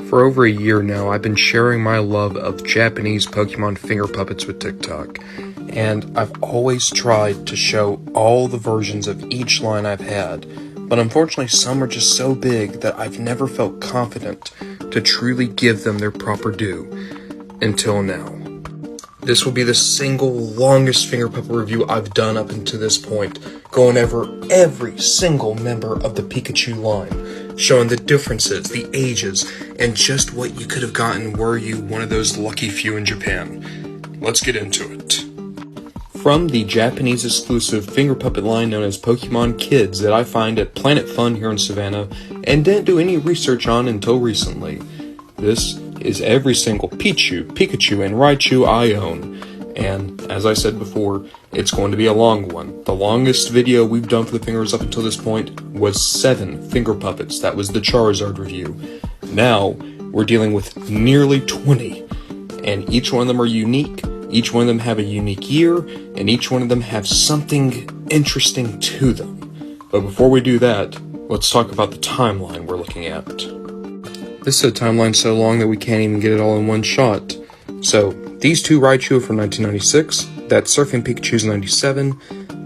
For over a year now, I've been sharing my love of Japanese Pokemon finger puppets with TikTok, and I've always tried to show all the versions of each line I've had, but unfortunately some are just so big that I've never felt confident to truly give them their proper due, until now. This will be the single longest finger puppet review I've done up until this point, going over every single member of the Pikachu line, showing the differences, the ages, and just what you could have gotten were you one of those lucky few in Japan. Let's get into it. From the Japanese exclusive finger puppet line known as Pokemon Kids that I find at Planet Fun here in Savannah and didn't do any research on until recently. This is every single Pichu, Pikachu, and Raichu I own. And, as I said before, it's going to be a long one. The longest video we've done for the fingers up until this point was 7 finger puppets. That was the Charizard review. Now, we're dealing with nearly 20. And each one of them are unique, each one of them have a unique year, and each one of them have something interesting to them. But before we do that, let's talk about the timeline we're looking at. This is a timeline so long that we can't even get it all in one shot. So, these two Raichu are from 1996, that Surfing Pikachu's 97,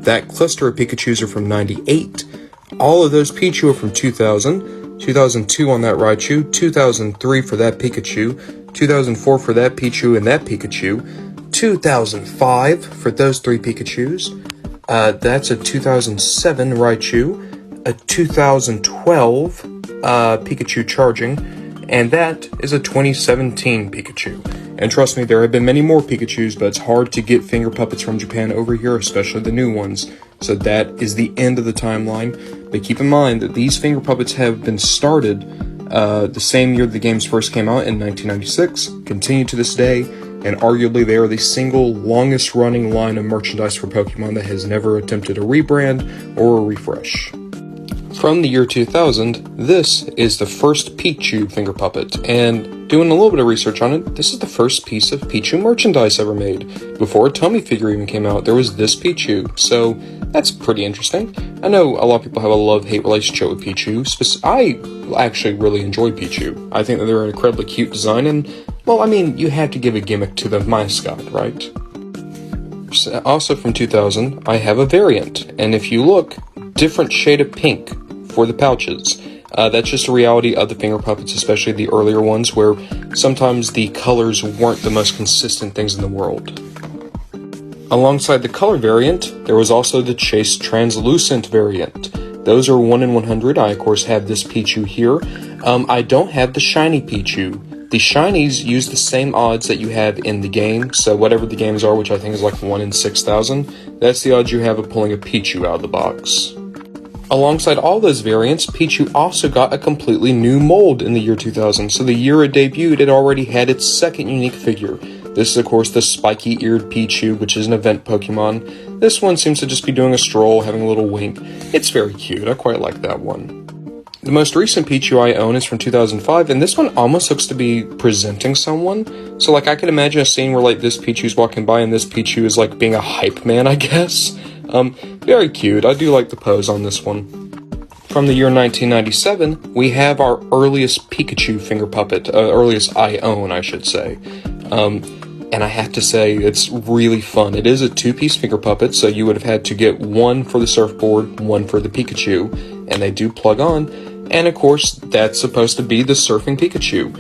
that cluster of Pikachus are from 98, all of those Pichu are from 2000, 2002 on that Raichu, 2003 for that Pikachu, 2004 for that Pichu and that Pikachu, 2005 for those 3 Pikachus, that's a 2007 Raichu, a 2012 Pikachu charging, and that is a 2017 Pikachu. And trust me, there have been many more Pikachus, but it's hard to get finger puppets from Japan over here, especially the new ones. So that is the end of the timeline. But keep in mind that these finger puppets have been started the same year the games first came out in 1996, continue to this day, and arguably they are the single longest running line of merchandise for Pokemon that has never attempted a rebrand or a refresh. From the year 2000, this is the first Pichu finger puppet, and doing a little bit of research on it, this is the first piece of Pichu merchandise ever made. Before a Tommy figure even came out, there was this Pichu, so that's pretty interesting. I know a lot of people have a love-hate relationship with Pichu. I actually really enjoy Pichu. I think that they're an incredibly cute design, and, well, I mean, you have to give a gimmick to the mascot, right? Also from 2000, I have a variant, and if you look, different shade of pink for the pouches. That's just a reality of the finger puppets, especially the earlier ones, where sometimes the colors weren't the most consistent things in the world. Alongside the color variant, there was also the Chase Translucent variant. Those are 1 in 100. I, of course, have this Pichu here. I don't have the shiny Pichu. The shinies use the same odds that you have in the game, so whatever the games are, which I think is like 1 in 6,000, that's the odds you have of pulling a Pichu out of the box. Alongside all those variants, Pichu also got a completely new mold in the year 2000, so the year it debuted, it already had its second unique figure. This is, of course, the spiky-eared Pichu, which is an event Pokemon. This one seems to just be doing a stroll, having a little wink. It's very cute, I quite like that one. The most recent Pichu I own is from 2005, and this one almost looks to be presenting someone. So, like, I could imagine a scene where, like, this Pichu's walking by and this Pichu is, like, being a hype man, I guess. Very cute. I do like the pose on this one. From the year 1997, we have our earliest Pikachu finger puppet, earliest I own, I should say. And I have to say, it's really fun. It is a 2-piece finger puppet, so you would have had to get one for the surfboard, one for the Pikachu, and they do plug on. And of course, that's supposed to be the surfing Pikachu.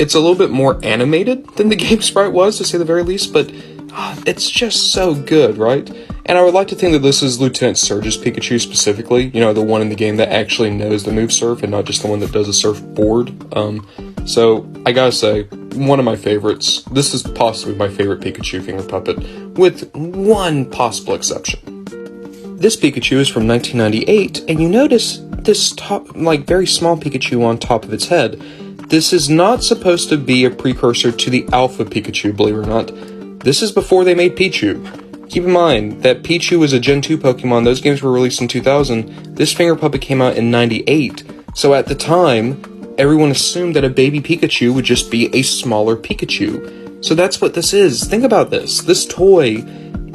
It's a little bit more animated than the game sprite was, to say the very least, but it's just so good, right? And I would like to think that this is Lieutenant Surge's Pikachu specifically, you know, the one in the game that actually knows the move surf and not just the one that does a surfboard. So, I gotta say, one of my favorites. This is possibly my favorite Pikachu finger puppet, with one possible exception. This Pikachu is from 1998, and you notice this very small Pikachu on top of its head. This is not supposed to be a precursor to the Alpha Pikachu, believe it or not. This is before they made Pichu. Keep in mind that Pichu was a Gen 2 Pokemon. Those games were released in 2000. This finger puppet came out in 98. So at the time, everyone assumed that a baby Pikachu would just be a smaller Pikachu. So that's what this is. Think about this. This toy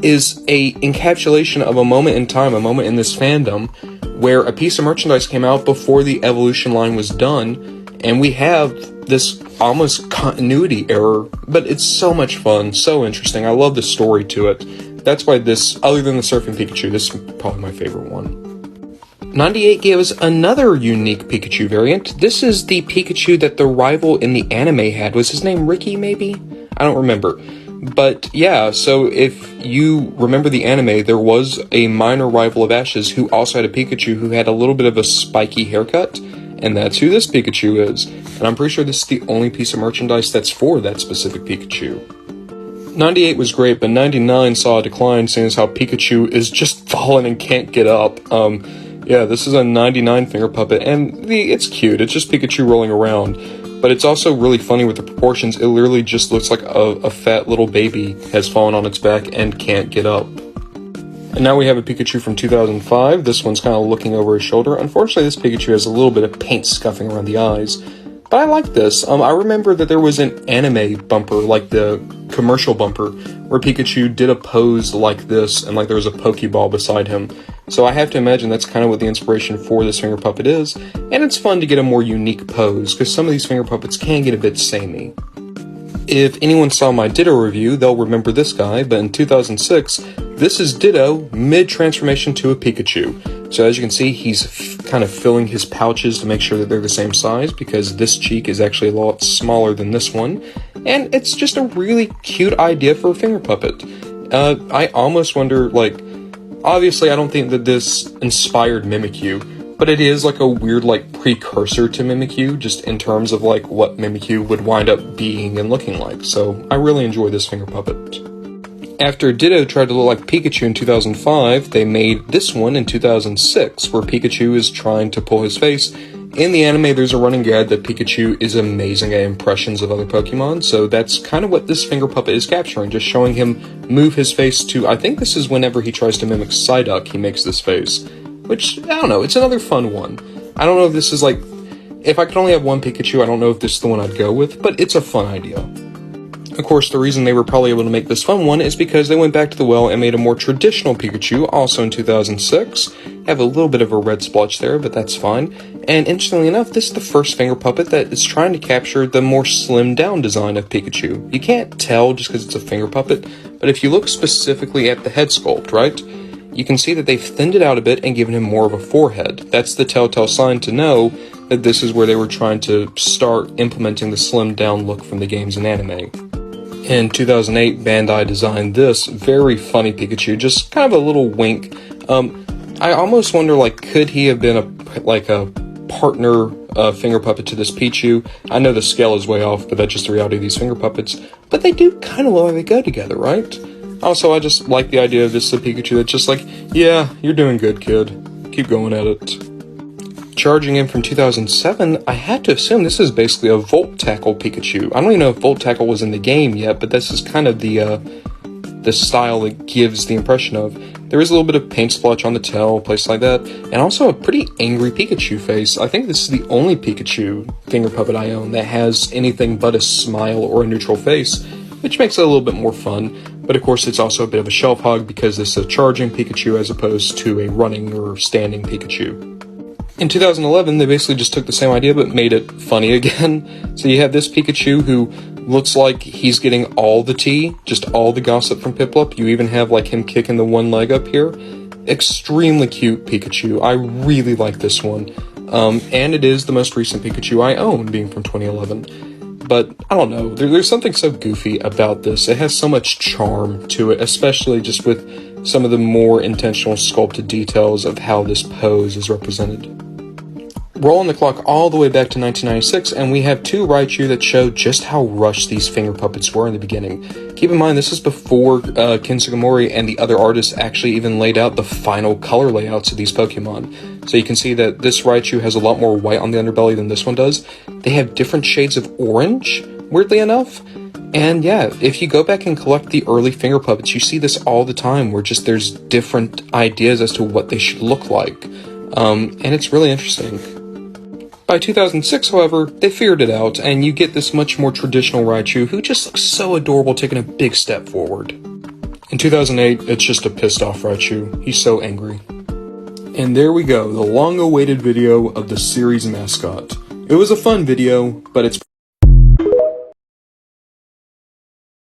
is a encapsulation of a moment in time, a moment in this fandom, where a piece of merchandise came out before the evolution line was done, and we have this almost continuity error, but it's so much fun, so interesting. I love the story to it. That's why this, other than the Surfing Pikachu, this is probably my favorite one. 98 gave us another unique Pikachu variant. This is the Pikachu that the rival in the anime had. Was his name Ricky, maybe? I don't remember. But yeah, so if you remember the anime, there was a minor rival of Ash's who also had a Pikachu who had a little bit of a spiky haircut, and that's who this Pikachu is. And I'm pretty sure this is the only piece of merchandise that's for that specific Pikachu. 98 was great, but 99 saw a decline, seeing as how Pikachu is just falling and can't get up. Yeah, this is a 99 finger puppet, and it's cute. It's just Pikachu rolling around. But it's also really funny with the proportions. It literally just looks like a fat little baby has fallen on its back and can't get up. And now we have a Pikachu from 2005. This one's kind of looking over his shoulder. Unfortunately, this Pikachu has a little bit of paint scuffing around the eyes. But I like this. I remember that there was an anime bumper, like the commercial bumper, where Pikachu did a pose like this, and like there was a Pokeball beside him. So I have to imagine that's kind of what the inspiration for this finger puppet is, and it's fun to get a more unique pose, because some of these finger puppets can get a bit samey. If anyone saw my Ditto review, they'll remember this guy, but in 2006, this is Ditto mid-transformation to a Pikachu. So as you can see, he's kind of filling his pouches to make sure that they're the same size, because this cheek is actually a lot smaller than this one, and it's just a really cute idea for a finger puppet. I almost wonder, like, obviously I don't think that this inspired Mimikyu, but it is like a weird, like, precursor to Mimikyu, just in terms of, like, what Mimikyu would wind up being and looking like, so I really enjoy this finger puppet. After Ditto tried to look like Pikachu in 2005, they made this one in 2006, where Pikachu is trying to pull his face. In the anime, there's a running gag that Pikachu is amazing at impressions of other Pokemon, so that's kind of what this finger puppet is capturing, just showing him move his face to, I think this is whenever he tries to mimic Psyduck, he makes this face. Which, I don't know, it's another fun one. I don't know if this is like, if I could only have one Pikachu, I don't know if this is the one I'd go with, but it's a fun idea. Of course, the reason they were probably able to make this fun one is because they went back to the well and made a more traditional Pikachu, also in 2006. Have a little bit of a red splotch there, but that's fine. And interestingly enough, this is the first finger puppet that is trying to capture the more slimmed down design of Pikachu. You can't tell just because it's a finger puppet, but if you look specifically at the head sculpt, right, you can see that they've thinned it out a bit and given him more of a forehead. That's the telltale sign to know that this is where they were trying to start implementing the slimmed down look from the games and anime. In 2008, Bandai designed this very funny Pikachu, just kind of a little wink. I almost wonder, like, could he have been a partner finger puppet to this Pichu? I know the scale is way off, but that's just the reality of these finger puppets. But they do kind of look like they go together, right? Also, I just like the idea of this Pikachu that's just like, yeah, you're doing good, kid. Keep going at it. Charging in from 2007, I had to assume this is basically a Volt Tackle Pikachu. I don't even know if Volt Tackle was in the game yet, but this is kind of the style it gives the impression of. There is a little bit of paint splotch on the tail, place like that, and also a pretty angry Pikachu face. I think this is the only Pikachu finger puppet I own that has anything but a smile or a neutral face, which makes it a little bit more fun. But of course, it's also a bit of a shelf hog because this is a charging Pikachu as opposed to a running or standing Pikachu. In 2011, they basically just took the same idea but made it funny again. So you have this Pikachu who looks like he's getting all the tea, just all the gossip from Piplup. You even have like him kicking the one leg up here. Extremely cute Pikachu. I really like this one. And it is the most recent Pikachu I own, being from 2011. But I don't know, there's something so goofy about this. It has so much charm to it, especially just with some of the more intentional sculpted details of how this pose is represented. Rolling the clock all the way back to 1996, and we have two Raichu that show just how rushed these finger puppets were in the beginning. Keep in mind, this is before Ken Sugimori and the other artists actually even laid out the final color layouts of these Pokemon. So you can see that this Raichu has a lot more white on the underbelly than this one does. They have different shades of orange, weirdly enough. And yeah, if you go back and collect the early finger puppets, you see this all the time, where just there's different ideas as to what they should look like. And it's really interesting. By 2006, however, they figured it out, and you get this much more traditional Raichu who just looks so adorable, taking a big step forward. In 2008, it's just a pissed off Raichu. He's so angry. And there we go, the long-awaited video of the series mascot. It was a fun video, but it's